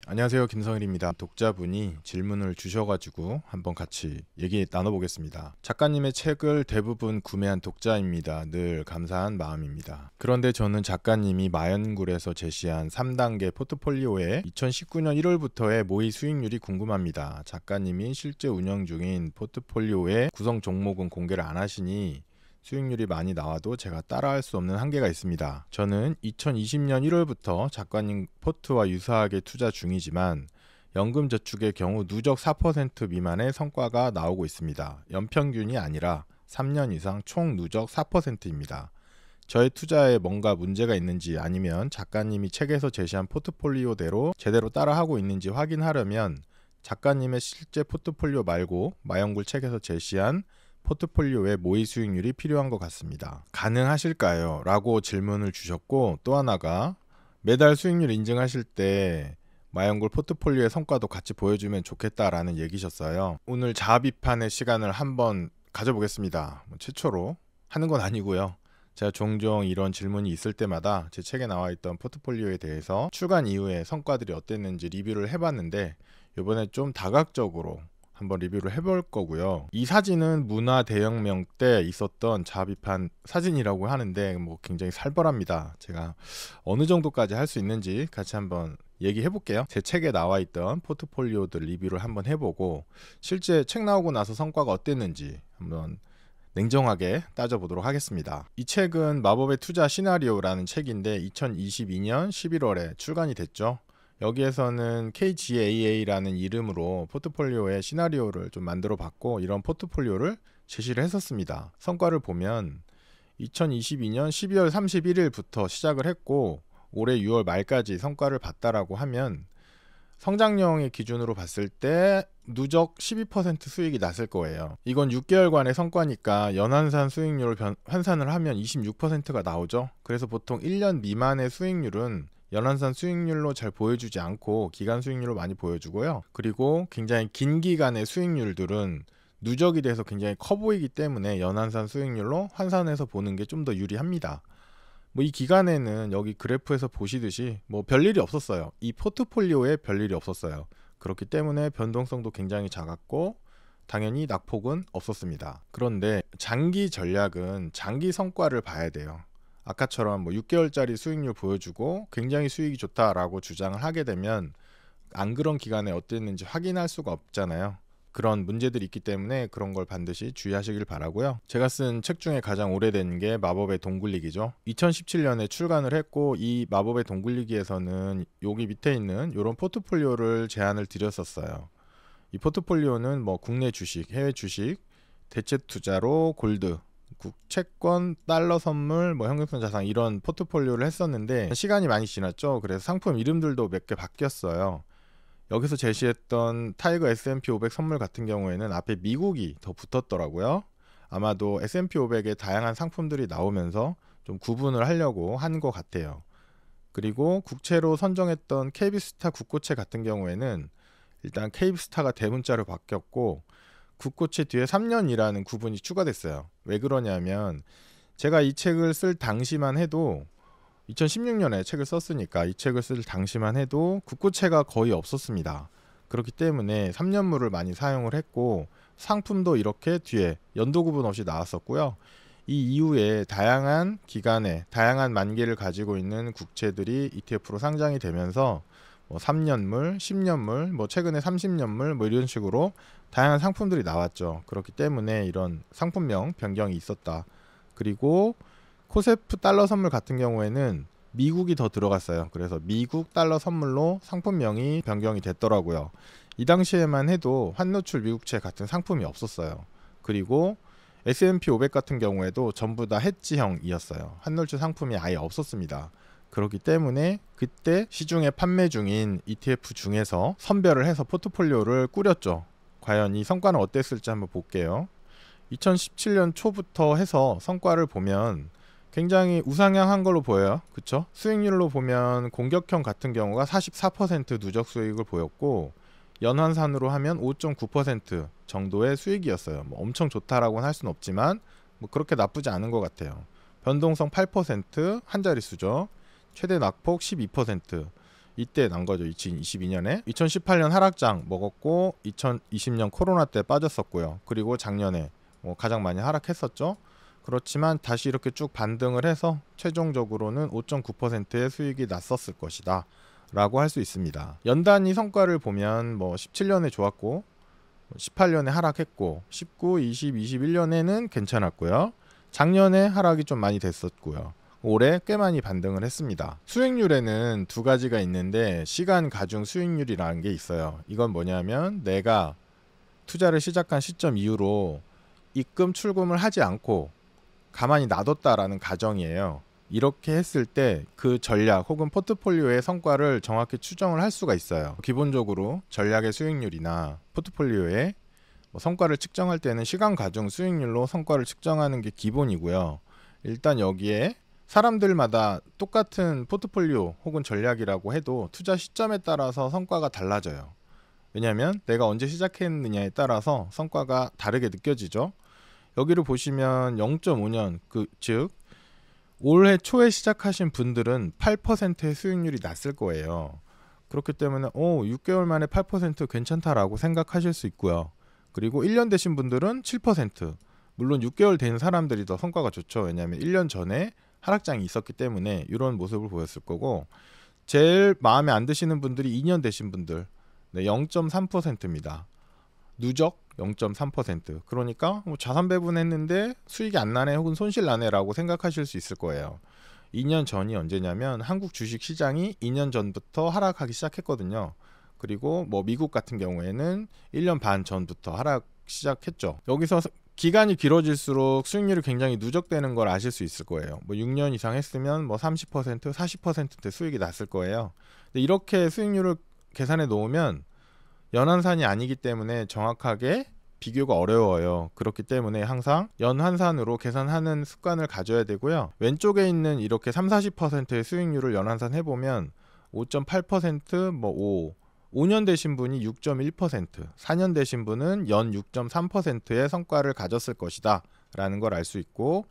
안녕하세요, 김성일입니다. 독자분이 질문을 주셔가지고 한번 같이 얘기 나눠보겠습니다. 작가님의 책을 대부분 구매한 독자입니다. 늘 감사한 마음입니다. 그런데 저는 작가님이 마연굴에서 제시한 3단계 포트폴리오의 2019년 1월부터의 모의 수익률이 궁금합니다. 작가님이 실제 운영 중인 포트폴리오의 구성 종목은 공개를 안 하시니 수익률이 많이 나와도 제가 따라할 수 없는 한계가 있습니다. 저는 2020년 1월부터 작가님 포트와 유사하게 투자 중이지만 연금저축의 경우 누적 4% 미만의 성과가 나오고 있습니다. 연평균이 아니라 3년 이상 총 누적 4%입니다. 저의 투자에 뭔가 문제가 있는지 아니면 작가님이 책에서 제시한 포트폴리오대로 제대로 따라하고 있는지 확인하려면 작가님의 실제 포트폴리오 말고 마연굴 책에서 제시한 포트폴리오의 모의 수익률이 필요한 것 같습니다. 가능하실까요? 라고 질문을 주셨고, 또 하나가 매달 수익률 인증하실 때 마연굴 포트폴리오의 성과도 같이 보여주면 좋겠다라는 얘기셨어요. 오늘 자아 비판의 시간을 한번 가져보겠습니다. 최초로 하는 건 아니고요. 제가 종종 이런 질문이 있을 때마다 제 책에 나와 있던 포트폴리오에 대해서 출간 이후에 성과들이 어땠는지 리뷰를 해봤는데 이번에 좀 다각적으로 한번 리뷰를 해볼 거고요. 이 사진은 문화 대혁명 때 있었던 자아 비판 사진이라고 하는데 굉장히 살벌합니다. 제가 어느 정도까지 할 수 있는지 같이 한번 얘기해 볼게요. 제 책에 나와 있던 포트폴리오들 리뷰를 한번 해보고 실제 책 나오고 나서 성과가 어땠는지 한번 냉정하게 따져보도록 하겠습니다. 이 책은 마법의 투자 시나리오라는 책인데 2022년 11월에 출간이 됐죠. 여기에서는 KGAA라는 이름으로 포트폴리오의 시나리오를 좀 만들어 봤고 이런 포트폴리오를 제시를 했었습니다. 성과를 보면 2022년 12월 31일부터 시작을 했고 올해 6월 말까지 성과를 봤다라고 하면 성장형의 기준으로 봤을 때 누적 12% 수익이 났을 거예요. 이건 6개월간의 성과니까 연환산 수익률을 환산을 하면 26%가 나오죠. 그래서 보통 1년 미만의 수익률은 연환산 수익률로 잘 보여주지 않고 기간 수익률로 많이 보여주고요. 그리고 굉장히 긴 기간의 수익률들은 누적이 돼서 굉장히 커 보이기 때문에 연환산 수익률로 환산해서 보는 게 좀 더 유리합니다. 이 기간에는 여기 그래프에서 보시듯이 별일이 없었어요. 이 포트폴리오에 별일이 없었어요. 그렇기 때문에 변동성도 굉장히 작았고 당연히 낙폭은 없었습니다. 그런데 장기 전략은 장기 성과를 봐야 돼요. 아까처럼 6개월짜리 수익률 보여주고 굉장히 수익이 좋다라고 주장을 하게 되면 안 그런 기간에 어땠는지 확인할 수가 없잖아요. 그런 문제들이 있기 때문에 그런 걸 반드시 주의하시길 바라고요. 제가 쓴 책 중에 가장 오래된 게 마법의 돈 굴리기죠. 2017년에 출간을 했고 이 마법의 돈 굴리기에서는 여기 밑에 있는 이런 포트폴리오를 제안을 드렸었어요. 이 포트폴리오는 국내 주식, 해외 주식, 대체 투자로 골드, 국채권, 달러 선물, 현금성 자산 이런 포트폴리오를 했었는데 시간이 많이 지났죠. 그래서 상품 이름들도 몇 개 바뀌었어요. 여기서 제시했던 타이거 S&P 500 선물 같은 경우에는 앞에 미국이 더 붙었더라고요. 아마도 S&P 500에 다양한 상품들이 나오면서 좀 구분을 하려고 한 것 같아요. 그리고 국채로 선정했던 KB스타 국고채 같은 경우에는 일단 KB스타가 대문자로 바뀌었고 국고채 뒤에 3년이라는 구분이 추가됐어요. 왜 그러냐면 제가 이 책을 쓸 당시만 해도 2016년에 책을 썼으니까 이 책을 쓸 당시만 해도 국고채가 거의 없었습니다. 그렇기 때문에 3년물을 많이 사용을 했고 상품도 이렇게 뒤에 연도 구분 없이 나왔었고요. 이 이후에 다양한 기간에 다양한 만기를 가지고 있는 국채들이 ETF로 상장이 되면서 3년물, 10년물, 최근에 30년물 이런 식으로 다양한 상품들이 나왔죠. 그렇기 때문에 이런 상품명 변경이 있었다. 그리고 코세프 달러 선물 같은 경우에는 미국이 더 들어갔어요. 그래서 미국 달러 선물로 상품명이 변경이 됐더라고요. 이 당시에만 해도 환노출 미국채 같은 상품이 없었어요. 그리고 S&P 500 같은 경우에도 전부 다 해지형이었어요. 환노출 상품이 아예 없었습니다. 그렇기 때문에 그때 시중에 판매 중인 ETF 중에서 선별을 해서 포트폴리오를 꾸렸죠. 과연 이 성과는 어땠을지 한번 볼게요. 2017년 초부터 해서 성과를 보면 굉장히 우상향한 걸로 보여요. 그쵸? 수익률로 보면 공격형 같은 경우가 44% 누적 수익을 보였고 연환산으로 하면 5.9% 정도의 수익이었어요. 엄청 좋다라고는 할 수는 없지만 그렇게 나쁘지 않은 것 같아요. 변동성 8% 한 자릿수죠. 최대 낙폭 12%. 이때 난 거죠. 2022년에 2018년 하락장 먹었고 2020년 코로나 때 빠졌었고요. 그리고 작년에 가장 많이 하락했었죠. 그렇지만 다시 이렇게 쭉 반등을 해서 최종적으로는 5.9%의 수익이 났었을 것이다 라고 할 수 있습니다. 연단위 성과를 보면 17년에 좋았고 18년에 하락했고 19, 20, 21년에는 괜찮았고요. 작년에 하락이 좀 많이 됐었고요. 올해 꽤 많이 반등을 했습니다. 수익률에는 두 가지가 있는데 시간 가중 수익률이라는 게 있어요. 이건 뭐냐면 내가 투자를 시작한 시점 이후로 입금 출금을 하지 않고 가만히 놔뒀다라는 가정이에요. 이렇게 했을 때 그 전략 혹은 포트폴리오의 성과를 정확히 추정을 할 수가 있어요. 기본적으로 전략의 수익률이나 포트폴리오의 성과를 측정할 때는 시간 가중 수익률로 성과를 측정하는 게 기본이고요. 일단 여기에 사람들마다 똑같은 포트폴리오 혹은 전략이라고 해도 투자 시점에 따라서 성과가 달라져요. 왜냐하면 내가 언제 시작했느냐에 따라서 성과가 다르게 느껴지죠. 여기를 보시면 0.5년 즉 올해 초에 시작하신 분들은 8%의 수익률이 났을 거예요. 그렇기 때문에 6개월 만에 8% 괜찮다라고 생각하실 수 있고요. 그리고 1년 되신 분들은 7%. 물론 6개월 된 사람들이 더 성과가 좋죠. 왜냐하면 1년 전에 하락장이 있었기 때문에 이런 모습을 보였을 거고, 제일 마음에 안 드시는 분들이 2년 되신 분들 0.3%입니다. 누적 0.3%. 그러니까 자산 배분했는데 수익이 안 나네 혹은 손실 나네 라고 생각하실 수 있을 거예요. 2년 전이 언제냐면 한국 주식 시장이 2년 전부터 하락하기 시작했거든요. 그리고 미국 같은 경우에는 1년 반 전부터 하락 시작했죠. 여기서 기간이 길어질수록 수익률이 굉장히 누적되는 걸 아실 수 있을 거예요. 6년 이상 했으면 30%, 40%대 수익이 났을 거예요. 근데 이렇게 수익률을 계산해 놓으면 연환산이 아니기 때문에 정확하게 비교가 어려워요. 그렇기 때문에 항상 연환산으로 계산하는 습관을 가져야 되고요. 왼쪽에 있는 이렇게 30-40%의 수익률을 연환산 해보면 5.8%, 5년 되신 분이 6.1%, 4년 되신 분은 연 6.3%의 성과를 가졌을 것이다 라는 걸 알 수 있고,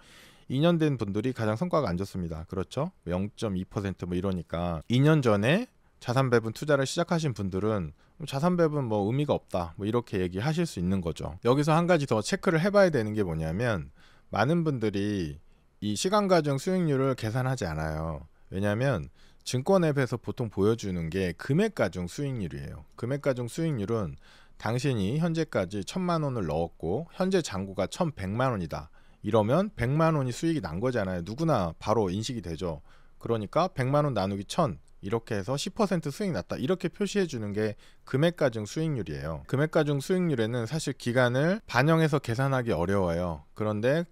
2년 된 분들이 가장 성과가 안 좋습니다. 그렇죠? 0.2% 이러니까 2년 전에 자산 배분 투자를 시작하신 분들은 자산 배분 의미가 없다 이렇게 얘기하실 수 있는 거죠. 여기서 한 가지 더 체크를 해봐야 되는 게 뭐냐면, 많은 분들이 이 시간 가중 수익률을 계산하지 않아요. 왜냐하면 증권 앱에서 보통 보여주는 게 금액 가중 수익률이에요. 금액 가중 수익률은 당신이 현재까지 1,000만 원을 넣었고 현재 잔고가 1,100만 원이다. 이러면 100만 원이 수익이 난 거잖아요. 누구나 바로 인식이 되죠. 그러니까 100만 원 나누기 1,000 이렇게 해서 10% 수익 났다. 이렇게 표시해 주는 게 금액 가중 수익률이에요. 금액 가중 수익률에는 사실 기간을 반영해서 계산하기 어려워요. 그런데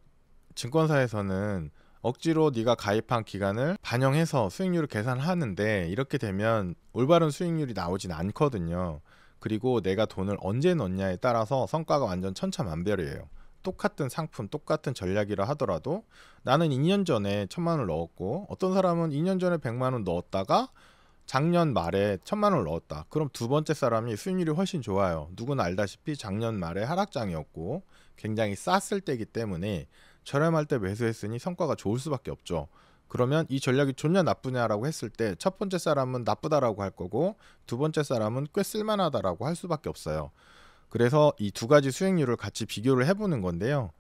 증권사에서는 억지로 네가 가입한 기간을 반영해서 수익률을 계산하는데, 이렇게 되면 올바른 수익률이 나오진 않거든요. 그리고 내가 돈을 언제 넣냐에 따라서 성과가 완전 천차만별이에요. 똑같은 상품, 똑같은 전략이라 하더라도 나는 2년 전에 1,000만 원을 넣었고, 어떤 사람은 2년 전에 100만 원 넣었다가 작년 말에 1,000만 원을 넣었다. 그럼 두 번째 사람이 수익률이 훨씬 좋아요. 누구나 알다시피 작년 말에 하락장이었고 굉장히 쌌을 때이기 때문에 저렴할 때 매수했으니 성과가 좋을 수밖에 없죠. 그러면 이 전략이 좋냐 나쁘냐라고 했을 때 첫 번째 사람은 나쁘다라고 할 거고, 두 번째 사람은 꽤 쓸만하다라고 할 수밖에 없어요. 그래서 이 두 가지 수익률을 같이 비교를 해보는 건데요.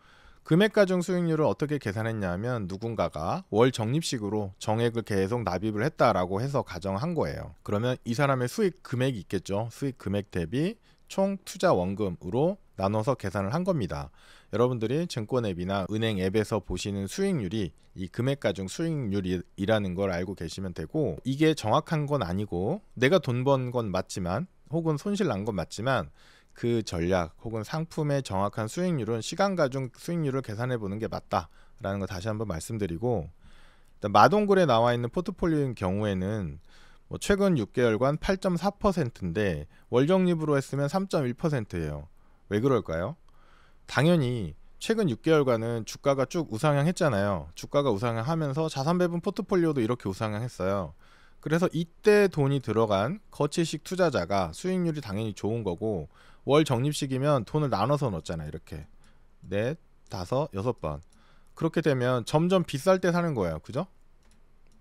금액 가중 수익률을 어떻게 계산했냐면, 누군가가 월 적립식으로 정액을 계속 납입을 했다라고 해서 가정한 거예요. 그러면 이 사람의 수익 금액이 있겠죠. 수익 금액 대비 총 투자 원금으로 나눠서 계산을 한 겁니다. 여러분들이 증권 앱이나 은행 앱에서 보시는 수익률이 이 금액 가중 수익률이라는 걸 알고 계시면 되고, 이게 정확한 건 아니고 내가 돈 번 건 맞지만 혹은 손실 난 건 맞지만 그 전략 혹은 상품의 정확한 수익률은 시간 가중 수익률을 계산해 보는 게 맞다라는 거 다시 한번 말씀드리고, 일단 마동글에 나와 있는 포트폴리오인 경우에는 최근 6개월간 8.4%인데 월 적립으로 했으면 3.1%예요. 왜 그럴까요? 당연히 최근 6개월간은 주가가 쭉 우상향 했잖아요. 주가가 우상향 하면서 자산 배분 포트폴리오도 이렇게 우상향 했어요. 그래서 이때 돈이 들어간 거치식 투자자가 수익률이 당연히 좋은 거고, 월 적립식이면 돈을 나눠서 넣었잖아요. 이렇게 넷, 다섯, 6번. 그렇게 되면 점점 비쌀 때 사는 거예요. 그죠?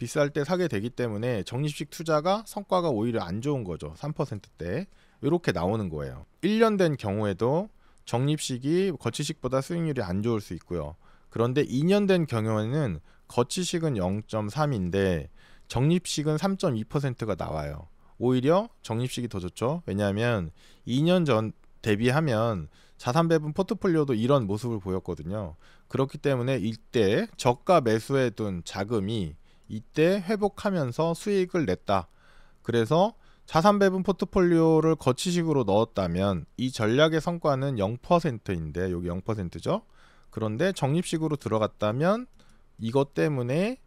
비쌀 때 사게 되기 때문에 적립식 투자가 성과가 오히려 안 좋은 거죠. 3%대 이렇게 나오는 거예요. 1년 된 경우에도 적립식이 거치식보다 수익률이 안 좋을 수 있고요. 그런데 2년 된 경우에는 거치식은 0.3인데 적립식은 3.2%가 나와요. 오히려 적립식이 더 좋죠. 왜냐하면 2년 전 대비하면 자산 배분 포트폴리오도 이런 모습을 보였거든요. 그렇기 때문에 이때 저가 매수해 둔 자금이 이때 회복하면서 수익을 냈다. 그래서 자산 배분 포트폴리오를 거치식으로 넣었다면 이 전략의 성과는 0%인데 여기 0%죠. 그런데 적립식으로 들어갔다면 이것 때문에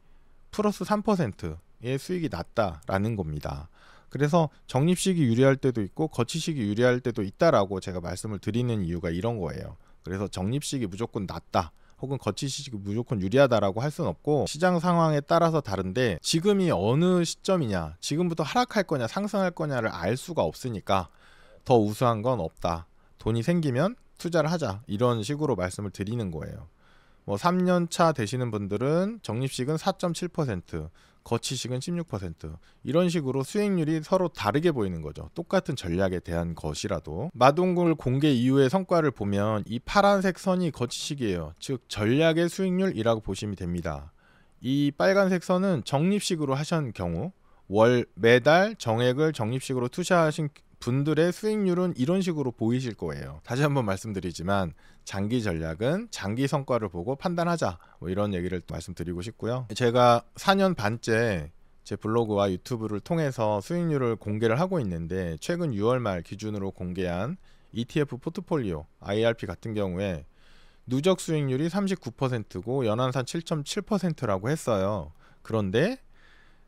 플러스 3%의 수익이 났다라는 겁니다. 그래서 적립식이 유리할 때도 있고 거치식이 유리할 때도 있다라고 제가 말씀을 드리는 이유가 이런 거예요. 그래서 적립식이 무조건 낫다 혹은 거치식이 무조건 유리하다라고 할 수는 없고 시장 상황에 따라서 다른데 지금이 어느 시점이냐, 지금부터 하락할 거냐 상승할 거냐를 알 수가 없으니까 더 우수한 건 없다. 돈이 생기면 투자를 하자, 이런 식으로 말씀을 드리는 거예요. 뭐 3년 차 되시는 분들은 적립식은 4.7%, 거치식은 16%, 이런 식으로 수익률이 서로 다르게 보이는 거죠. 똑같은 전략에 대한 것이라도. 마동굴 공개 이후의 성과를 보면 이 파란색 선이 거치식이에요. 즉 전략의 수익률이라고 보시면 됩니다. 이 빨간색 선은 적립식으로 하신 경우 매달 정액을 적립식으로 투자하신 분들의 수익률은 이런 식으로 보이실 거예요. 다시 한번 말씀드리지만 장기 전략은 장기 성과를 보고 판단하자, 뭐 이런 얘기를 말씀드리고 싶고요. 제가 4년 반째 제 블로그와 유튜브를 통해서 수익률을 공개를 하고 있는데 최근 6월 말 기준으로 공개한 ETF 포트폴리오 IRP 같은 경우에 누적 수익률이 39%고 연한산 7.7%라고 했어요. 그런데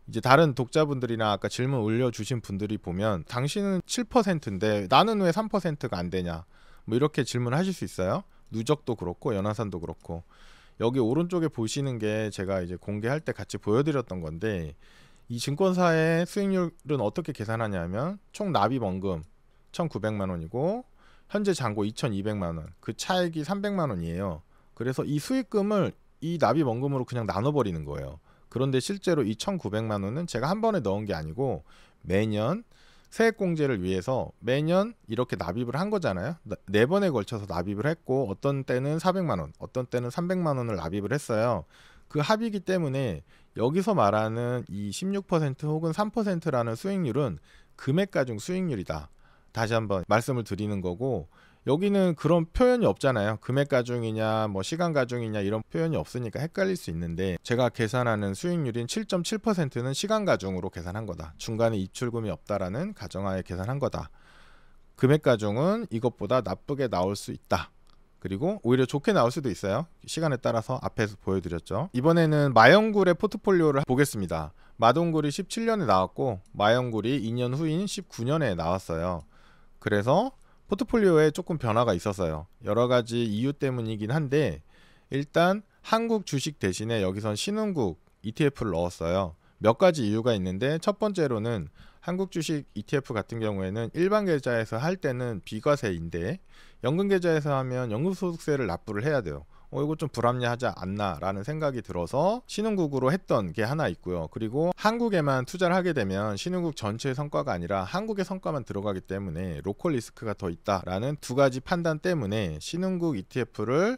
이제 다른 독자분들이나 아까 질문 올려주신 분들이 보면 당신은 7%인데 나는 왜 3%가 안 되냐, 뭐 이렇게 질문하실 수 있어요. 누적도 그렇고 연화산도 그렇고. 여기 오른쪽에 보시는 게 제가 이제 공개할 때 같이 보여드렸던 건데 이 증권사의 수익률은 어떻게 계산하냐면 총 납입원금 1,900만 원이고 현재 잔고 2,200만 원, 그 차액이 300만 원이에요. 그래서 이 수익금을 이 납입원금으로 그냥 나눠버리는 거예요. 그런데 실제로 이 1,900만 원은 제가 한 번에 넣은 게 아니고 매년 세액공제를 위해서 매년 이렇게 납입을 한 거잖아요. 4번에 걸쳐서 납입을 했고 어떤 때는 400만 원, 어떤 때는 300만 원을 납입을 했어요. 그 합이기 때문에 여기서 말하는 이 16% 혹은 3%라는 수익률은 금액가중 수익률이다. 다시 한번 말씀을 드리는 거고, 여기는 그런 표현이 없잖아요. 금액가중이냐 뭐 시간가중이냐 이런 표현이 없으니까 헷갈릴 수 있는데 제가 계산하는 수익률인 7.7%는 시간가중으로 계산한 거다. 중간에 입출금이 없다라는 가정하에 계산한 거다. 금액가중은 이것보다 나쁘게 나올 수 있다. 그리고 오히려 좋게 나올 수도 있어요. 시간에 따라서 앞에서 보여드렸죠. 이번에는 마영굴의 포트폴리오를 보겠습니다. 마동굴이 17년에 나왔고 마영굴이 2년 후인 19년에 나왔어요. 그래서 포트폴리오에 조금 변화가 있었어요. 여러 가지 이유 때문이긴 한데 일단 한국 주식 대신에 여기선 신흥국 ETF를 넣었어요. 몇 가지 이유가 있는데 첫 번째로는 한국 주식 ETF 같은 경우에는 일반 계좌에서 할 때는 비과세인데 연금 계좌에서 하면 연금소득세를 납부를 해야 돼요. 이거 좀 불합리하지 않나 라는 생각이 들어서 신흥국으로 했던 게 하나 있고요. 그리고 한국에만 투자를 하게 되면 신흥국 전체의 성과가 아니라 한국의 성과만 들어가기 때문에 로컬 리스크가 더 있다라는 두 가지 판단 때문에 신흥국 ETF를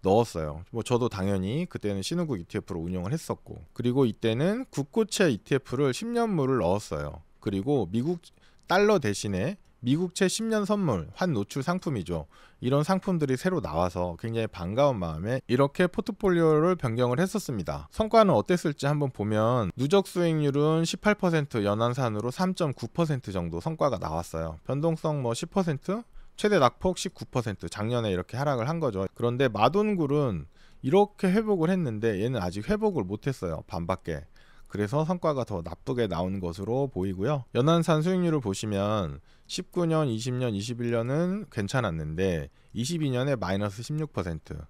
넣었어요. 뭐 저도 당연히 그때는 신흥국 ETF로 운영을 했었고, 그리고 이때는 국고채 ETF를 10년물을 넣었어요. 그리고 미국 달러 대신에 미국채 10년 선물 환 노출 상품이죠. 이런 상품들이 새로 나와서 굉장히 반가운 마음에 이렇게 포트폴리오를 변경을 했었습니다. 성과는 어땠을지 한번 보면 누적 수익률은 18%, 연한산으로 3.9% 정도 성과가 나왔어요. 변동성 뭐 10%, 최대 낙폭 19%, 작년에 이렇게 하락을 한 거죠. 그런데 마돈굴은 이렇게 회복을 했는데 얘는 아직 회복을 못했어요. 반밖에. 그래서 성과가 더 나쁘게 나온 것으로 보이고요. 연한산 수익률을 보시면 19년, 20년, 21년은 괜찮았는데 22년에 마이너스 16%.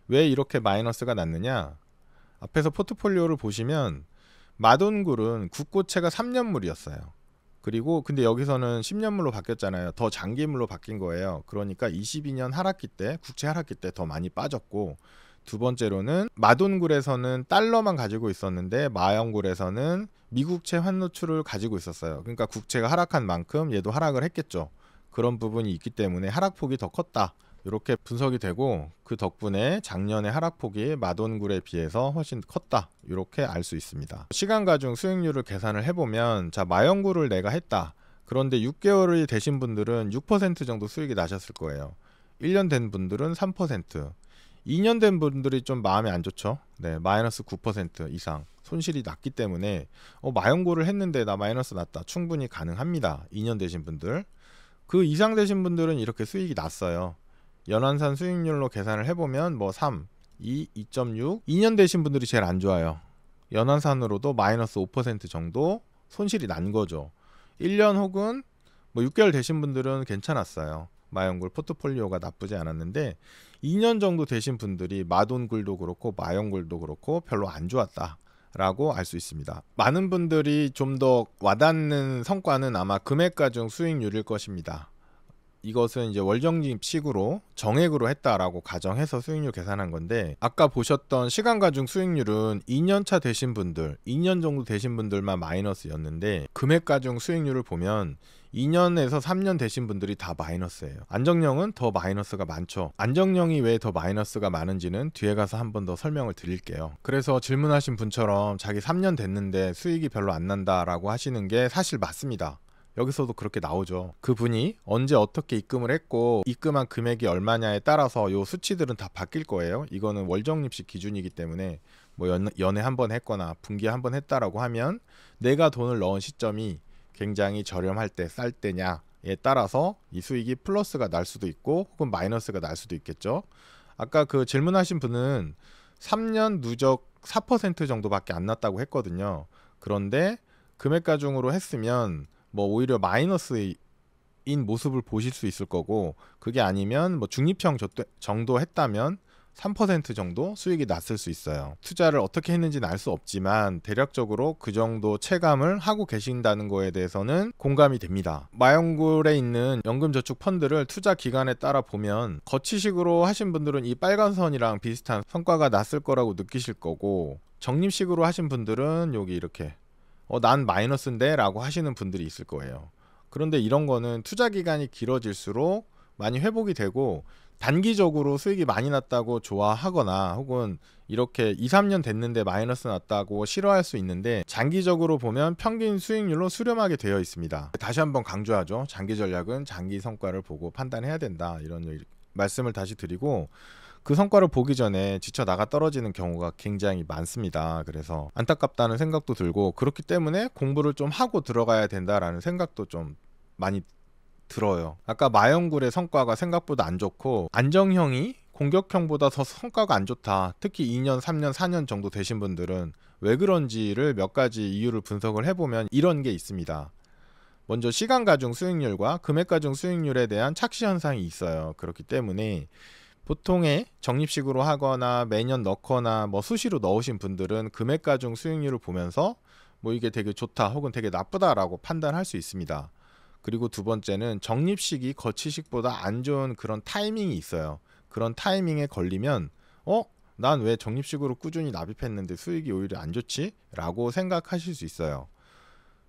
왜 이렇게 마이너스가 났느냐? 앞에서 포트폴리오를 보시면 마돈굴은 국고채가 3년물이었어요. 그리고 근데 여기서는 10년물로 바뀌었잖아요. 더 장기물로 바뀐 거예요. 그러니까 22년 하락기 때, 국채 하락기 때 더 많이 빠졌고 두 번째로는 마돈굴에서는 달러만 가지고 있었는데 마영굴에서는 미국채 환노출을 가지고 있었어요. 그러니까 국채가 하락한 만큼 얘도 하락을 했겠죠. 그런 부분이 있기 때문에 하락폭이 더 컸다. 이렇게 분석이 되고 그 덕분에 작년의 하락폭이 마돈굴에 비해서 훨씬 컸다. 이렇게 알 수 있습니다. 시간 가중 수익률을 계산을 해보면 자 마영굴을 내가 했다. 그런데 6개월이 되신 분들은 6% 정도 수익이 나셨을 거예요. 1년 된 분들은 3%, 2년 된 분들이 좀 마음이 안 좋죠. 네, 마이너스 9% 이상 손실이 났기 때문에 마영고를 했는데 나 마이너스 났다. 충분히 가능합니다. 2년 되신 분들. 그 이상 되신 분들은 이렇게 수익이 났어요. 연환산 수익률로 계산을 해보면 뭐 3, 2, 2.6 2년 되신 분들이 제일 안 좋아요. 연환산으로도 마이너스 5% 정도 손실이 난 거죠. 1년 혹은 뭐 6개월 되신 분들은 괜찮았어요. 마영굴 포트폴리오가 나쁘지 않았는데 2년 정도 되신 분들이 마돈굴도 그렇고 마영굴도 그렇고 별로 안 좋았다 라고 알 수 있습니다. 많은 분들이 좀 더 와닿는 성과는 아마 금액가중 수익률일 것입니다. 이것은 이제 월정립식으로 정액으로 했다라고 가정해서 수익률 계산한 건데 아까 보셨던 시간가중 수익률은 2년차 되신 분들 2년 정도 되신 분들만 마이너스였는데 금액가중 수익률을 보면 2년에서 3년 되신 분들이 다 마이너스예요. 안정형은 더 마이너스가 많죠. 안정형이 왜 더 마이너스가 많은지는 뒤에 가서 한 번 더 설명을 드릴게요. 그래서 질문하신 분처럼 자기 3년 됐는데 수익이 별로 안 난다라고 하시는 게 사실 맞습니다. 여기서도 그렇게 나오죠. 그분이 언제 어떻게 입금을 했고 입금한 금액이 얼마냐에 따라서 요 수치들은 다 바뀔 거예요. 이거는 월정립식 기준이기 때문에 뭐 연애 한 번 했거나 분기에 한 번 했다라고 하면 내가 돈을 넣은 시점이 굉장히 저렴할 때 쌀 때냐에 따라서 이 수익이 플러스가 날 수도 있고 혹은 마이너스가 날 수도 있겠죠. 아까 그 질문하신 분은 3년 누적 4% 정도밖에 안 났다고 했거든요. 그런데 금액가중으로 했으면 뭐 오히려 마이너스인 모습을 보실 수 있을 거고 그게 아니면 뭐 중립형 정도 했다면 3% 정도 수익이 났을 수 있어요. 투자를 어떻게 했는지는 알 수 없지만 대략적으로 그 정도 체감을 하고 계신다는 거에 대해서는 공감이 됩니다. 마영굴에 있는 연금저축 펀드를 투자 기간에 따라 보면 거치식으로 하신 분들은 이 빨간 선이랑 비슷한 성과가 났을 거라고 느끼실 거고 적립식으로 하신 분들은 여기 이렇게 난 마이너스인데 라고 하시는 분들이 있을 거예요. 그런데 이런 거는 투자 기간이 길어질수록 많이 회복이 되고 단기적으로 수익이 많이 났다고 좋아하거나 혹은 이렇게 2, 3년 됐는데 마이너스 났다고 싫어할 수 있는데 장기적으로 보면 평균 수익률로 수렴하게 되어 있습니다. 다시 한번 강조하죠. 장기 전략은 장기 성과를 보고 판단해야 된다. 이런 말씀을 다시 드리고 그 성과를 보기 전에 지쳐 나가 떨어지는 경우가 굉장히 많습니다. 그래서 안타깝다는 생각도 들고 그렇기 때문에 공부를 좀 하고 들어가야 된다라는 생각도 좀 많이 들어요. 아까 마영굴의 성과가 생각보다 안 좋고 안정형이 공격형보다 더 성과가 안 좋다. 특히 2년, 3년, 4년 정도 되신 분들은 왜 그런지를 몇 가지 이유를 분석을 해보면 이런 게 있습니다. 먼저 시간가중 수익률과 금액가중 수익률에 대한 착시 현상이 있어요. 그렇기 때문에 보통의 적립식으로 하거나 매년 넣거나 뭐 수시로 넣으신 분들은 금액가중 수익률을 보면서 뭐 이게 되게 좋다 혹은 되게 나쁘다라고 판단할 수 있습니다. 그리고 두 번째는 적립식이 거치식보다 안 좋은 그런 타이밍이 있어요. 그런 타이밍에 걸리면 난 왜 적립식으로 꾸준히 납입했는데 수익이 오히려 안 좋지? 라고 생각하실 수 있어요.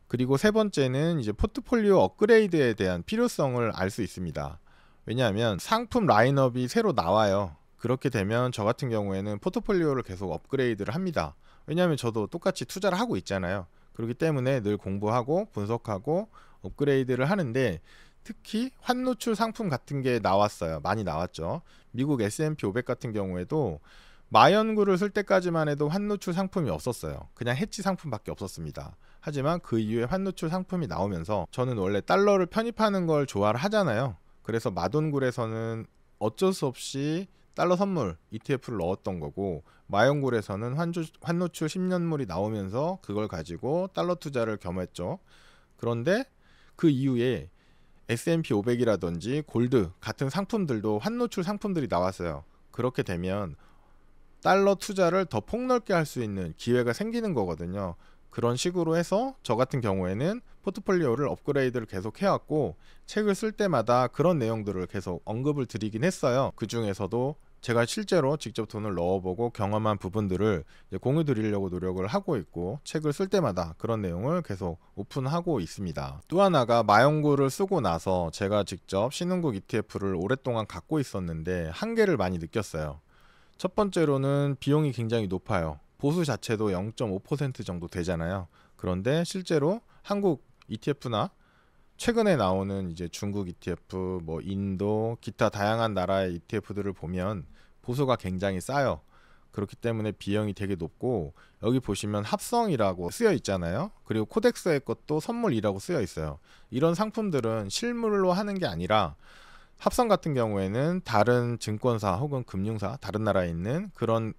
그리고 세 번째는 이제 포트폴리오 업그레이드에 대한 필요성을 알 수 있습니다. 왜냐하면 상품 라인업이 새로 나와요. 그렇게 되면 저 같은 경우에는 포트폴리오를 계속 업그레이드를 합니다. 왜냐하면 저도 똑같이 투자를 하고 있잖아요. 그렇기 때문에 늘 공부하고 분석하고 업그레이드를 하는데 특히 환노출 상품 같은 게 나왔어요. 많이 나왔죠. 미국 S&P 500 같은 경우에도 마연구를 쓸 때까지만 해도 환노출 상품이 없었어요. 그냥 해치 상품밖에 없었습니다. 하지만 그 이후에 환노출 상품이 나오면서 저는 원래 달러를 편입하는 걸 좋아를 하잖아요. 그래서 마돈굴에서는 어쩔 수 없이 달러 선물 ETF를 넣었던 거고 마연굴에서는 환노출 10년물이 나오면서 그걸 가지고 달러 투자를 겸했죠. 그런데 그 이후에 S&P 500이라든지 골드 같은 상품들도 환노출 상품들이 나왔어요. 그렇게 되면 달러 투자를 더 폭넓게 할 수 있는 기회가 생기는 거거든요. 그런 식으로 해서 저 같은 경우에는 포트폴리오를 업그레이드를 계속 해왔고 책을 쓸 때마다 그런 내용들을 계속 언급을 드리긴 했어요. 그 중에서도 제가 실제로 직접 돈을 넣어보고 경험한 부분들을 이제 공유 드리려고 노력을 하고 있고, 책을 쓸 때마다 그런 내용을 계속 오픈하고 있습니다. 또 하나가 마연구를 쓰고 나서 제가 직접 신흥국 ETF를 오랫동안 갖고 있었는데 한계를 많이 느꼈어요. 첫 번째로는 비용이 굉장히 높아요. 보수 자체도 0.5% 정도 되잖아요. 그런데 실제로 한국 ETF나 최근에 나오는 이제 중국 ETF, 뭐 인도, 기타 다양한 나라의 ETF들을 보면 보수가 굉장히 싸요. 그렇기 때문에 비용이 되게 높고, 여기 보시면 합성이라고 쓰여 있잖아요. 그리고 코덱스의 것도 선물이라고 쓰여 있어요. 이런 상품들은 실물로 하는 게 아니라, 합성 같은 경우에는 다른 증권사 혹은 금융사, 다른 나라에 있는 그런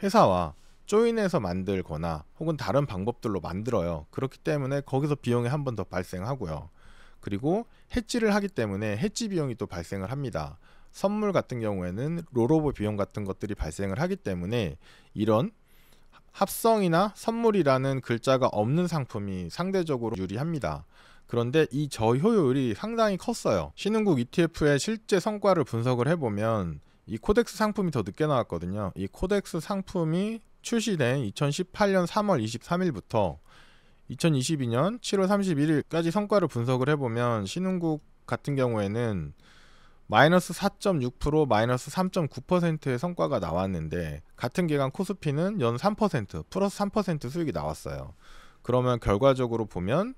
회사와 조인해서 만들거나 혹은 다른 방법들로 만들어요. 그렇기 때문에 거기서 비용이 한 번 더 발생하고요. 그리고 해지를 하기 때문에 해지 비용이 또 발생을 합니다. 선물 같은 경우에는 롤오버 비용 같은 것들이 발생을 하기 때문에 이런 합성이나 선물이라는 글자가 없는 상품이 상대적으로 유리합니다. 그런데 이 저효율이 상당히 컸어요. 신흥국 ETF의 실제 성과를 분석을 해보면 이 코덱스 상품이 더 늦게 나왔거든요. 이 코덱스 상품이 출시된 2018년 3월 23일부터 2022년 7월 31일까지 성과를 분석을 해보면 신흥국 같은 경우에는 마이너스 4.6%, 마이너스 3.9%의 성과가 나왔는데, 같은 기간 코스피는 연 3%, 플러스 3% 수익이 나왔어요. 그러면 결과적으로 보면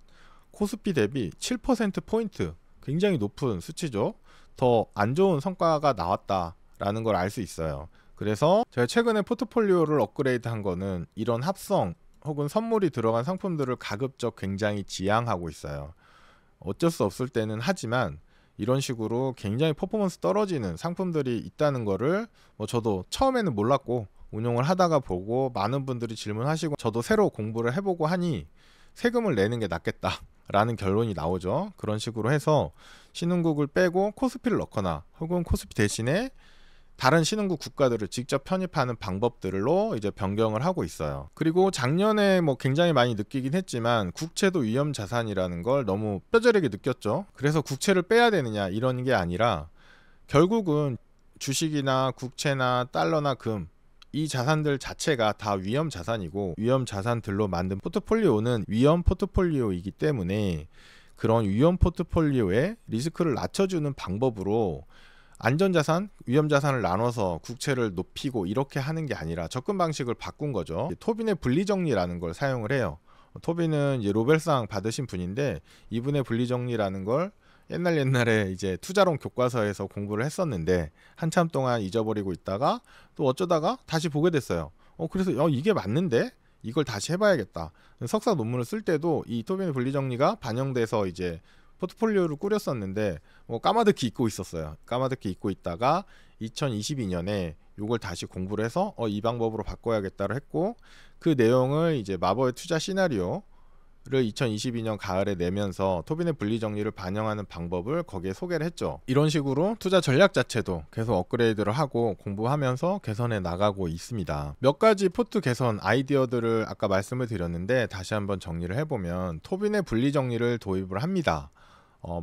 코스피 대비 7%포인트, 굉장히 높은 수치죠. 더 안 좋은 성과가 나왔다라는 걸 알 수 있어요. 그래서 제가 최근에 포트폴리오를 업그레이드 한 거는 이런 합성 혹은 선물이 들어간 상품들을 가급적 굉장히 지양하고 있어요. 어쩔 수 없을 때는 하지만 이런 식으로 굉장히 퍼포먼스 떨어지는 상품들이 있다는 거를 저도 처음에는 몰랐고 운용을 하다가 보고 많은 분들이 질문하시고 저도 새로 공부를 해보고 하니 세금을 내는 게 낫겠다 라는 결론이 나오죠. 그런 식으로 해서 신흥국을 빼고 코스피를 넣거나 혹은 코스피 대신에 다른 신흥국 국가들을 직접 편입하는 방법들로 이제 변경을 하고 있어요. 그리고 작년에 굉장히 많이 느끼긴 했지만 국채도 위험 자산이라는 걸 너무 뼈저리게 느꼈죠. 그래서 국채를 빼야 되느냐 이런 게 아니라, 결국은 주식이나 국채나 달러나 금, 이 자산들 자체가 다 위험 자산이고, 위험 자산들로 만든 포트폴리오는 위험 포트폴리오이기 때문에 그런 위험 포트폴리오의 리스크를 낮춰주는 방법으로 안전자산, 위험자산을 나눠서 국채를 높이고 이렇게 하는 게 아니라 접근 방식을 바꾼 거죠. 토빈의 분리정리라는 걸 사용을 해요. 토빈은 이제 노벨상 받으신 분인데, 이분의 분리정리라는 걸 옛날에 이제 투자론 교과서에서 공부를 했었는데 한참 동안 잊어버리고 있다가 또 어쩌다가 다시 보게 됐어요. 그래서 이게 맞는데 이걸 다시 해봐야겠다. 석사 논문을 쓸 때도 이 토빈의 분리정리가 반영돼서 이제 포트폴리오를 꾸렸었는데 까마득히 잊고 있었어요. 까마득히 잊고 있다가 2022년에 이걸 다시 공부를 해서 이 방법으로 바꿔야겠다고 했고, 그 내용을 이제 마법의 투자 시나리오를 2022년 가을에 내면서 토빈의 분리정리를 반영하는 방법을 거기에 소개를 했죠. 이런 식으로 투자 전략 자체도 계속 업그레이드를 하고 공부하면서 개선해 나가고 있습니다. 몇 가지 포트 개선 아이디어들을 아까 말씀을 드렸는데 다시 한번 정리를 해보면, 토빈의 분리정리를 도입을 합니다.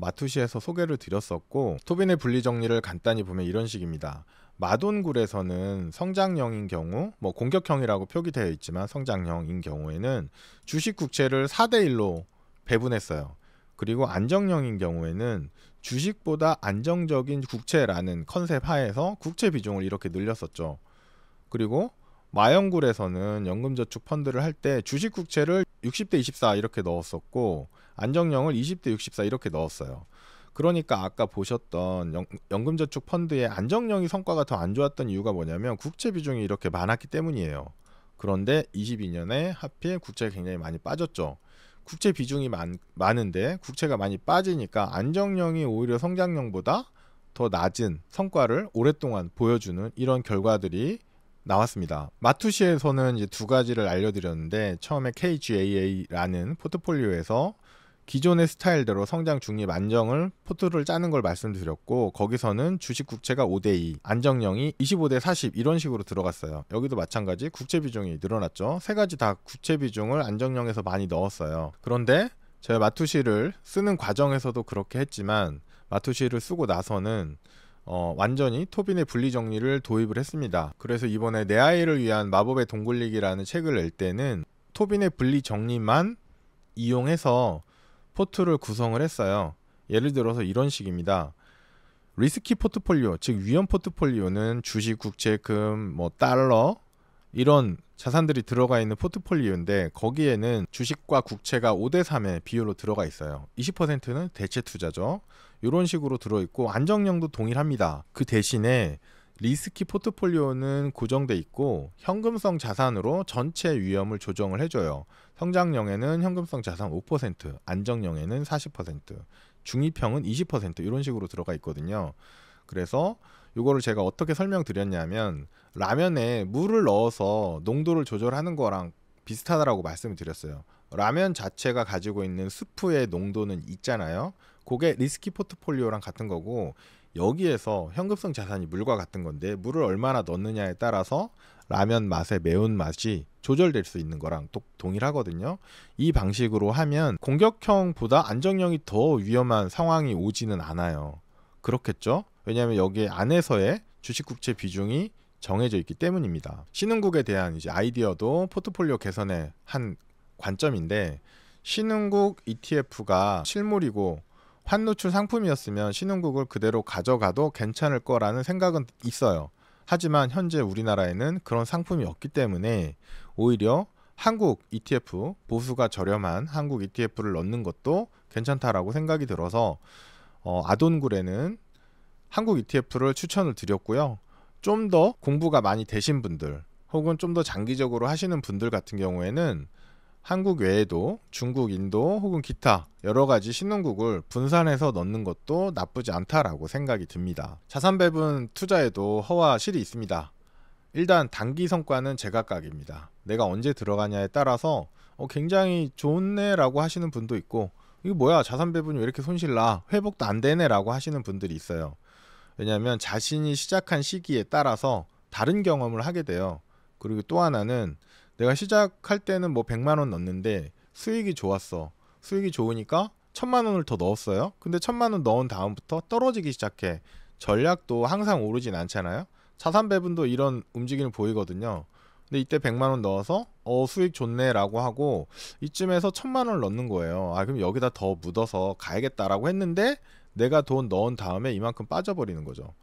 마투시에서 소개를 드렸었고, 토빈의 분리정리를 간단히 보면 이런 식입니다. 마돈굴에서는 성장형인 경우, 공격형이라고 표기되어 있지만 성장형인 경우에는 주식 국채를 4대1로 배분했어요. 그리고 안정형인 경우에는 주식보다 안정적인 국채라는 컨셉 하에서 국채 비중을 이렇게 늘렸었죠. 그리고 마영굴에서는 연금저축 펀드를 할 때 주식 국채를 60대 24 이렇게 넣었었고, 안정형을 20대 64 이렇게 넣었어요. 그러니까 아까 보셨던 연금저축 펀드의 안정형이 성과가 더 안 좋았던 이유가 뭐냐면 국채 비중이 이렇게 많았기 때문이에요. 그런데 22년에 하필 국채가 굉장히 많이 빠졌죠. 국채 비중이 많은데 국채가 많이 빠지니까 안정형이 오히려 성장형보다 더 낮은 성과를 오랫동안 보여주는 이런 결과들이 나왔습니다. 마투시에서는 이제 두 가지를 알려드렸는데, 처음에 KGAA라는 포트폴리오에서 기존의 스타일대로 성장 중립 안정을 포트를 짜는 걸 말씀드렸고, 거기서는 주식 국채가 5대2, 안정형이 25대 40 이런 식으로 들어갔어요. 여기도 마찬가지 국채 비중이 늘어났죠. 세 가지 다 국채 비중을 안정형에서 많이 넣었어요. 그런데 제가 마투시를 쓰는 과정에서도 그렇게 했지만, 마투시를 쓰고 나서는 완전히 토빈의 분리 정리를 도입을 했습니다. 그래서 이번에 내 아이를 위한 마법의 돈 굴리기라는 책을 낼 때는 토빈의 분리 정리만 이용해서 포트를 구성을 했어요. 예를 들어서 이런 식입니다. 리스키 포트폴리오, 즉 위험 포트폴리오는 주식, 국채, 금, 달러 이런 자산들이 들어가 있는 포트폴리오인데 거기에는 주식과 국채가 5대3의 비율로 들어가 있어요. 20%는 대체 투자죠. 이런 식으로 들어있고 안정형도 동일합니다. 그 대신에 리스키 포트폴리오는 고정돼 있고 현금성 자산으로 전체 위험을 조정을 해줘요. 성장형에는 현금성 자산 5%, 안정형에는 40%, 중립형은 20% 이런 식으로 들어가 있거든요. 그래서 이거를 제가 어떻게 설명드렸냐면 라면에 물을 넣어서 농도를 조절하는 거랑 비슷하다라고 말씀을 드렸어요. 라면 자체가 가지고 있는 스프의 농도는 있잖아요. 그게 리스키 포트폴리오랑 같은 거고 여기에서 현금성 자산이 물과 같은 건데 물을 얼마나 넣느냐에 따라서 라면 맛의 매운맛이 조절될 수 있는 거랑 동일하거든요. 이 방식으로 하면 공격형보다 안정형이 더 위험한 상황이 오지는 않아요. 그렇겠죠? 왜냐하면 여기 안에서의 주식국채 비중이 정해져 있기 때문입니다. 신흥국에 대한 이제 아이디어도 포트폴리오 개선의 한 관점인데 신흥국 ETF가 실물이고 환노출 상품이었으면 신흥국을 그대로 가져가도 괜찮을 거라는 생각은 있어요. 하지만 현재 우리나라에는 그런 상품이 없기 때문에 오히려 한국 ETF, 보수가 저렴한 한국 ETF를 넣는 것도 괜찮다라고 생각이 들어서 아돈굴에는 한국 ETF를 추천을 드렸고요. 좀 더 공부가 많이 되신 분들 혹은 좀 더 장기적으로 하시는 분들 같은 경우에는 한국 외에도 중국, 인도 혹은 기타 여러 가지 신흥국을 분산해서 넣는 것도 나쁘지 않다라고 생각이 듭니다. 자산 배분 투자에도 허와 실이 있습니다. 일단 단기 성과는 제각각입니다. 내가 언제 들어가냐에 따라서 굉장히 좋네 라고 하시는 분도 있고 이거 뭐야 자산 배분이 왜 이렇게 손실나 회복도 안 되네 라고 하시는 분들이 있어요. 왜냐하면 자신이 시작한 시기에 따라서 다른 경험을 하게 돼요. 그리고 또 하나는 내가 시작할 때는 100만 원 넣었는데 수익이 좋았어. 수익이 좋으니까 1000만 원을 더 넣었어요. 근데 1000만 원 넣은 다음부터 떨어지기 시작해. 전략도 항상 오르진 않잖아요. 자산 배분도 이런 움직임을 보이거든요. 근데 이때 100만 원 넣어서 수익 좋네 라고 하고 이쯤에서 1000만 원을 넣는 거예요. 그럼 여기다 더 묻어서 가야겠다라고 했는데 내가 돈 넣은 다음에 이만큼 빠져버리는 거죠.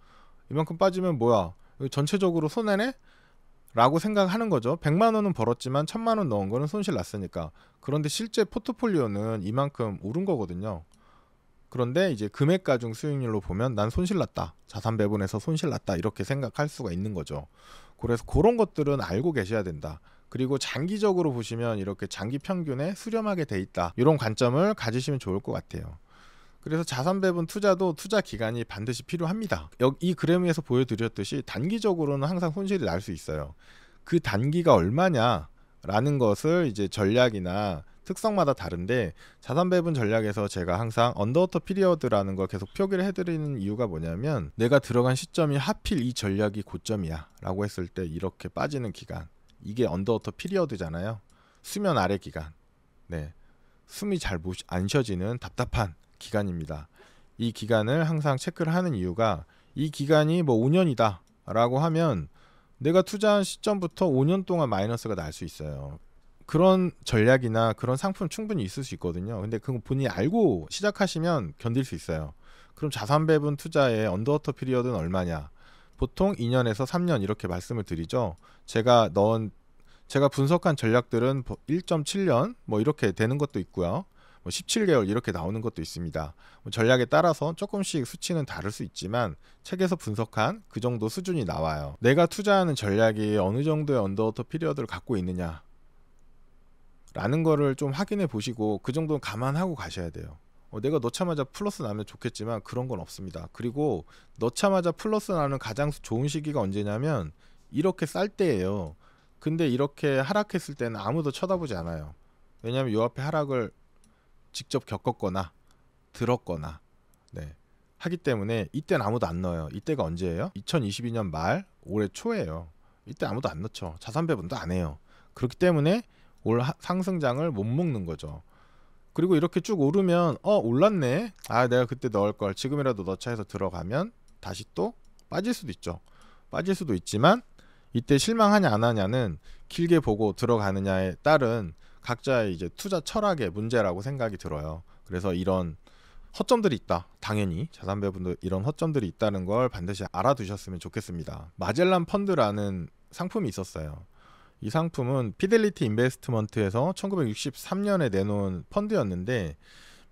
이만큼 빠지면 뭐야 전체적으로 손해네? 라고 생각하는 거죠. 100만 원은 벌었지만 1000만 원 넣은 거는 손실 났으니까. 그런데 실제 포트폴리오는 이만큼 오른 거거든요. 그런데 이제 금액가 중 수익률로 보면 난 손실 났다. 자산 배분에서 손실 났다. 이렇게 생각할 수가 있는 거죠. 그래서 그런 것들은 알고 계셔야 된다. 그리고 장기적으로 보시면 이렇게 장기 평균에 수렴하게 돼 있다. 이런 관점을 가지시면 좋을 것 같아요. 그래서 자산 배분 투자도 투자 기간이 반드시 필요합니다. 이 그래프에서 보여드렸듯이 단기적으로는 항상 손실이 날 수 있어요. 그 단기가 얼마냐라는 것을 이제 전략이나 특성마다 다른데 자산 배분 전략에서 제가 항상 언더워터 피리어드라는 걸 계속 표기를 해드리는 이유가 뭐냐면 내가 들어간 시점이 하필 이 전략이 고점이야 라고 했을 때 이렇게 빠지는 기간 이게 언더워터 피리어드잖아요. 수면 아래 기간. 네, 숨이 잘 안 쉬어지는 답답한 기간입니다. 이 기간을 항상 체크를 하는 이유가 이 기간이 5년이다 라고 하면 내가 투자한 시점부터 5년 동안 마이너스가 날 수 있어요. 그런 전략이나 그런 상품 충분히 있을 수 있거든요. 근데 그거 본인이 알고 시작하시면 견딜 수 있어요. 그럼 자산 배분 투자의 언더워터 피리어드는 얼마냐? 보통 2년에서 3년 이렇게 말씀을 드리죠. 제가 분석한 전략들은 1.7년 이렇게 되는 것도 있고요. 17개월 이렇게 나오는 것도 있습니다. 전략에 따라서 조금씩 수치는 다를 수 있지만 책에서 분석한 그 정도 수준이 나와요. 내가 투자하는 전략이 어느 정도의 언더워터 피리어드를 갖고 있느냐 라는 거를 좀 확인해 보시고 그 정도는 감안하고 가셔야 돼요. 내가 넣자마자 플러스 나면 좋겠지만 그런 건 없습니다. 그리고 넣자마자 플러스 나는 가장 좋은 시기가 언제냐면 이렇게 쌀 때예요. 근데 이렇게 하락했을 때는 아무도 쳐다보지 않아요. 왜냐하면 요 앞에 하락을 직접 겪었거나 들었거나 하기 때문에 이때는 아무도 안 넣어요. 이때가 언제예요? 2022년 말 올해 초예요. 이때 아무도 안 넣죠. 자산 배분도 안 해요. 그렇기 때문에 올 상승장을 못 먹는 거죠. 그리고 이렇게 쭉 오르면 올랐네. 내가 그때 넣을 걸 지금이라도 넣자 해서 들어가면 다시 또 빠질 수도 있죠. 빠질 수도 있지만 이때 실망하냐 안 하냐는 길게 보고 들어가느냐에 따른 각자의 이제 투자 철학의 문제라고 생각이 들어요. 그래서 이런 허점들이 있다. 당연히 자산 배분도 이런 허점들이 있다는 걸 반드시 알아두셨으면 좋겠습니다. 마젤란 펀드라는 상품이 있었어요. 이 상품은 피델리티 인베스트먼트에서 1963년에 내놓은 펀드였는데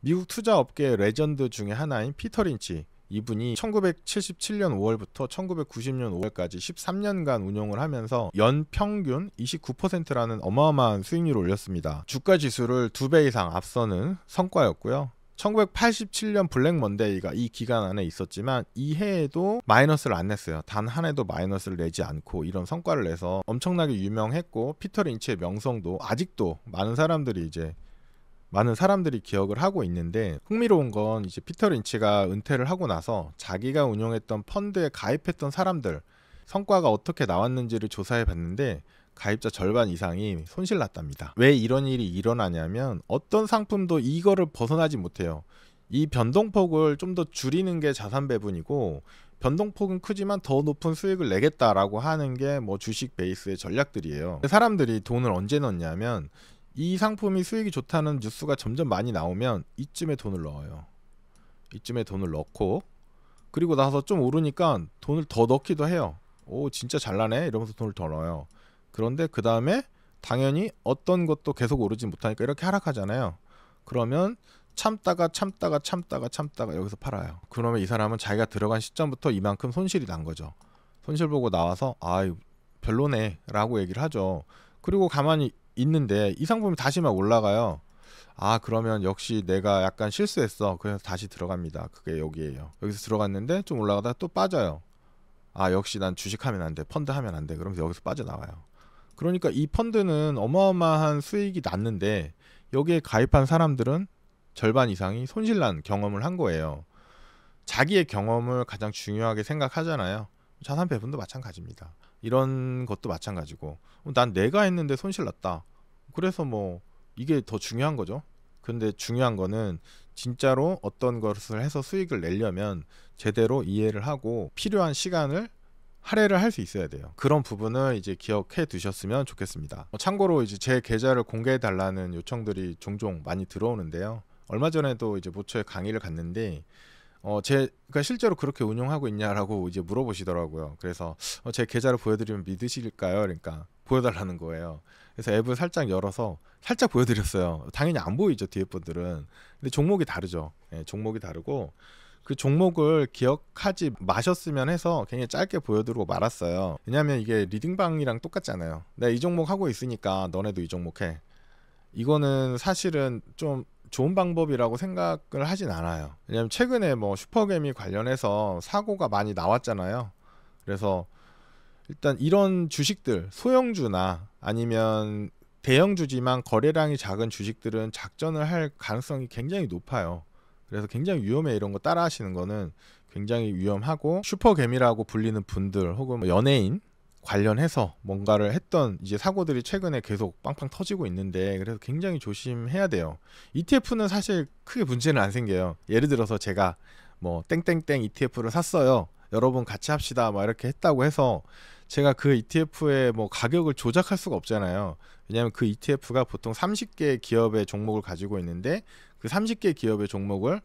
미국 투자업계의 레전드 중에 하나인 피터 린치, 이분이 1977년 5월부터 1990년 5월까지 13년간 운용을 하면서 연평균 29%라는 어마어마한 수익률을 올렸습니다. 주가 지수를 2배 이상 앞서는 성과였고요. 1987년 블랙 먼데이가 이 기간 안에 있었지만 이 해에도 마이너스를 안 냈어요. 단 한 해도 마이너스를 내지 않고 이런 성과를 내서 엄청나게 유명했고, 피터 린치의 명성도 아직도 많은 사람들이 기억을 하고 있는데, 흥미로운 건 이제 피터 린치가 은퇴를 하고 나서 자기가 운용했던 펀드에 가입했던 사람들 성과가 어떻게 나왔는지를 조사해 봤는데 가입자 절반 이상이 손실 났답니다. 왜 이런 일이 일어나냐면 어떤 상품도 이거를 벗어나지 못해요. 이 변동폭을 좀 더 줄이는 게 자산 배분이고, 변동폭은 크지만 더 높은 수익을 내겠다라고 하는 게 뭐 주식 베이스의 전략들이에요. 사람들이 돈을 언제 넣냐면 이 상품이 수익이 좋다는 뉴스가 점점 많이 나오면 이쯤에 돈을 넣어요. 이쯤에 돈을 넣고, 그리고 나서 좀 오르니까 돈을 더 넣기도 해요. 오, 진짜 잘 나네 이러면서 돈을 더 넣어요. 그런데 그 다음에 당연히 어떤 것도 계속 오르지 못하니까 이렇게 하락하잖아요. 그러면 참다가 여기서 팔아요. 그러면 이 사람은 자기가 들어간 시점부터 이만큼 손실이 난 거죠. 손실 보고 나와서 별로네 라고 얘기를 하죠. 그리고 가만히 있는데 이 상품이 다시 막 올라가요. 그러면 역시 내가 약간 실수했어. 그래서 다시 들어갑니다. 그게 여기에요. 여기서 들어갔는데 좀 올라가다가 또 빠져요. 역시 난 주식하면 안 돼, 펀드 하면 안 돼. 그러면서 여기서 빠져나와요. 그러니까 이 펀드는 어마어마한 수익이 났는데 여기에 가입한 사람들은 절반 이상이 손실난 경험을 한 거예요. 자기의 경험을 가장 중요하게 생각하잖아요. 자산 배분도 마찬가지입니다. 이런 것도 마찬가지고, 난 내가 했는데 손실 났다. 그래서 뭐 이게 더 중요한 거죠. 근데 중요한 거는 진짜로 어떤 것을 해서 수익을 내려면 제대로 이해를 하고 필요한 시간을 할애를 할 수 있어야 돼요. 그런 부분을 이제 기억해 두셨으면 좋겠습니다. 참고로 이제 제 계좌를 공개해 달라는 요청들이 종종 많이 들어오는데요. 얼마 전에도 이제 모처에 강의를 갔는데 제가 실제로 그렇게 운용하고 있냐라고 이제 물어보시더라고요. 그래서 제 계좌를 보여드리면 믿으실까요? 그러니까 보여달라는 거예요. 그래서 앱을 살짝 열어서 살짝 보여드렸어요. 당연히 안 보이죠, 뒤에 분들은. 근데 종목이 다르죠. 종목이 다르고 그 종목을 기억하지 마셨으면 해서 굉장히 짧게 보여드리고 말았어요. 왜냐면 이게 리딩방이랑 똑같잖아요. 내가 이 종목 하고 있으니까 너네도 이 종목 해. 이거는 사실은 좀 좋은 방법이라고 생각을 하진 않아요. 왜냐면 최근에 뭐 슈퍼개미 관련해서 사고가 많이 나왔잖아요. 그래서 일단 이런 주식들, 소형주나 아니면 대형주지만 거래량이 작은 주식들은 작전을 할 가능성이 굉장히 높아요. 그래서 굉장히 위험해. 이런 거 따라 하시는 거는 굉장히 위험하고, 슈퍼개미라고 불리는 분들 혹은 뭐 연예인 관련해서 뭔가를 했던 이제 사고들이 최근에 계속 빵빵 터지고 있는데, 그래서 굉장히 조심해야 돼요. ETF는 사실 크게 문제는 안 생겨요. 예를 들어서 제가 뭐 땡땡땡 ETF를 샀어요. 여러분 같이 합시다 막 이렇게 했다고 해서 제가 그 ETF의 뭐 가격을 조작할 수가 없잖아요. 왜냐하면 그 ETF가 보통 30개 기업의 종목을 가지고 있는데 그 30개 기업의 종목을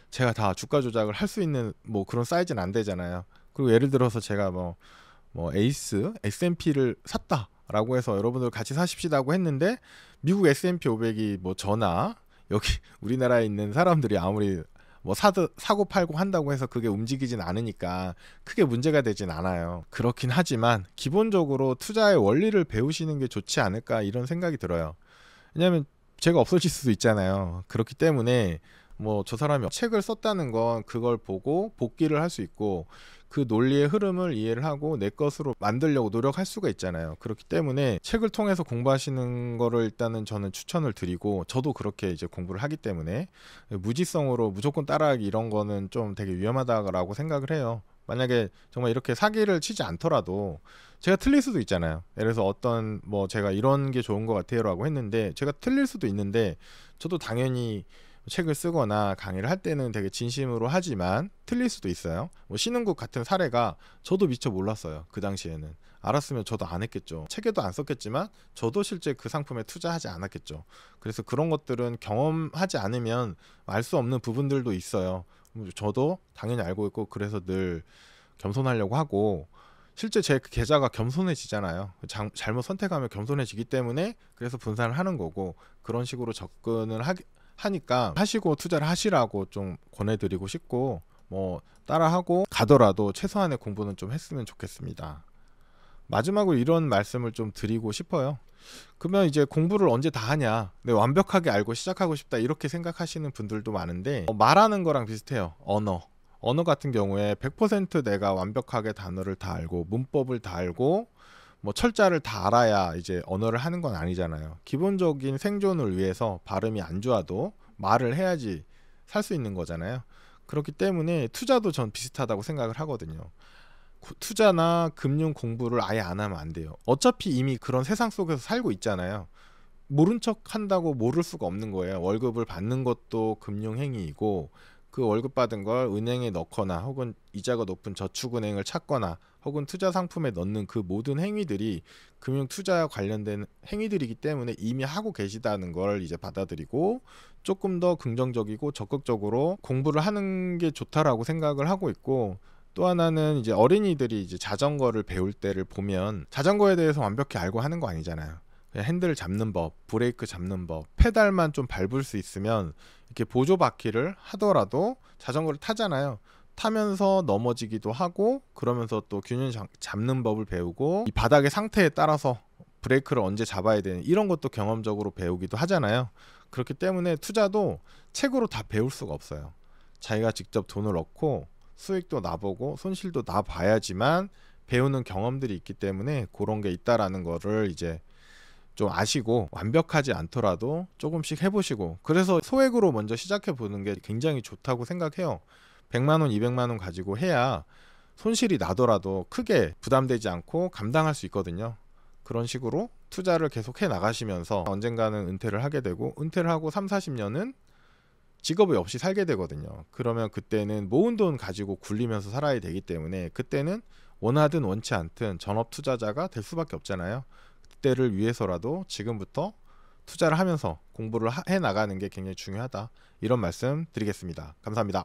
제가 다 주가 조작을 할 수 있는 뭐 그런 사이즈는 안 되잖아요. 그리고 예를 들어서 제가 뭐 에이스 S&P를 샀다라고 해서 여러분들 같이 사십시다고 했는데 미국 S&P 500이 뭐 저나 여기 우리나라에 있는 사람들이 아무리 뭐 사고 팔고 한다고 해서 그게 움직이진 않으니까 크게 문제가 되진 않아요. 그렇긴 하지만 기본적으로 투자의 원리를 배우시는 게 좋지 않을까 이런 생각이 들어요. 왜냐하면 제가 없어질 수도 있잖아요. 그렇기 때문에 뭐 저 사람이 책을 썼다는 건 그걸 보고 복기를 할 수 있고 그 논리의 흐름을 이해를 하고 내 것으로 만들려고 노력할 수가 있잖아요. 그렇기 때문에 책을 통해서 공부하시는 거를 일단은 저는 추천을 드리고, 저도 그렇게 이제 공부를 하기 때문에 무지성으로 무조건 따라하기 이런 거는 좀 되게 위험하다고 생각을 해요. 만약에 정말 이렇게 사기를 치지 않더라도 제가 틀릴 수도 있잖아요. 예를 들어서 어떤 뭐 제가 이런 게 좋은 것 같아요 라고 했는데 제가 틀릴 수도 있는데 저도 당연히 책을 쓰거나 강의를 할 때는 되게 진심으로 하지만 틀릴 수도 있어요. 뭐 신흥국 같은 사례가 저도 미처 몰랐어요. 그 당시에는. 알았으면 저도 안 했겠죠. 책에도 안 썼겠지만 저도 실제 그 상품에 투자하지 않았겠죠. 그래서 그런 것들은 경험하지 않으면 알 수 없는 부분들도 있어요. 저도 당연히 알고 있고 그래서 늘 겸손하려고 하고, 실제 제 계좌가 겸손해지잖아요. 잘못 선택하면 겸손해지기 때문에 그래서 분산을 하는 거고, 그런 식으로 접근을 하니까 하시고 투자를 하시라고 좀 권해드리고 싶고, 뭐 따라하고 가더라도 최소한의 공부는 좀 했으면 좋겠습니다. 마지막으로 이런 말씀을 좀 드리고 싶어요. 그러면 이제 공부를 언제 다 하냐, 완벽하게 알고 시작하고 싶다 이렇게 생각하시는 분들도 많은데, 말하는 거랑 비슷해요. 언어 같은 경우에 100% 내가 완벽하게 단어를 다 알고 문법을 다 알고 뭐 철자를 다 알아야 이제 언어를 하는 건 아니잖아요. 기본적인 생존을 위해서 발음이 안 좋아도 말을 해야지 살 수 있는 거잖아요. 그렇기 때문에 투자도 전 비슷하다고 생각을 하거든요. 투자나 금융 공부를 아예 안 하면 안 돼요. 어차피 이미 그런 세상 속에서 살고 있잖아요. 모른 척 한다고 모를 수가 없는 거예요. 월급을 받는 것도 금융행위이고, 그 월급 받은 걸 은행에 넣거나 혹은 이자가 높은 저축은행을 찾거나 혹은 투자 상품에 넣는 그 모든 행위들이 금융 투자와 관련된 행위들이기 때문에 이미 하고 계시다는 걸 이제 받아들이고 조금 더 긍정적이고 적극적으로 공부를 하는 게 좋다라고 생각을 하고 있고, 또 하나는 이제 어린이들이 이제 자전거를 배울 때를 보면 자전거에 대해서 완벽히 알고 하는 거 아니잖아요. 핸들을 잡는 법, 브레이크 잡는 법, 페달만 좀 밟을 수 있으면 이렇게 보조 바퀴를 하더라도 자전거를 타잖아요. 타면서 넘어지기도 하고, 그러면서 또 균형 잡는 법을 배우고, 이 바닥의 상태에 따라서 브레이크를 언제 잡아야 되는 이런 것도 경험적으로 배우기도 하잖아요. 그렇기 때문에 투자도 책으로 다 배울 수가 없어요. 자기가 직접 돈을 넣고 수익도 나보고 손실도 나봐야지만 배우는 경험들이 있기 때문에 그런 게 있다라는 거를 이제 좀 아시고, 완벽하지 않더라도 조금씩 해보시고, 그래서 소액으로 먼저 시작해 보는 게 굉장히 좋다고 생각해요. 100만원 200만원 가지고 해야 손실이 나더라도 크게 부담되지 않고 감당할 수 있거든요. 그런 식으로 투자를 계속 해 나가시면서 언젠가는 은퇴를 하게 되고, 은퇴를 하고 3, 40년은 직업이 없이 살게 되거든요. 그러면 그때는 모은 돈 가지고 굴리면서 살아야 되기 때문에 그때는 원하든 원치 않든 전업 투자자가 될 수밖에 없잖아요. 그때를 위해서라도 지금부터 투자를 하면서 공부를 해 나가는 게 굉장히 중요하다, 이런 말씀 드리겠습니다. 감사합니다.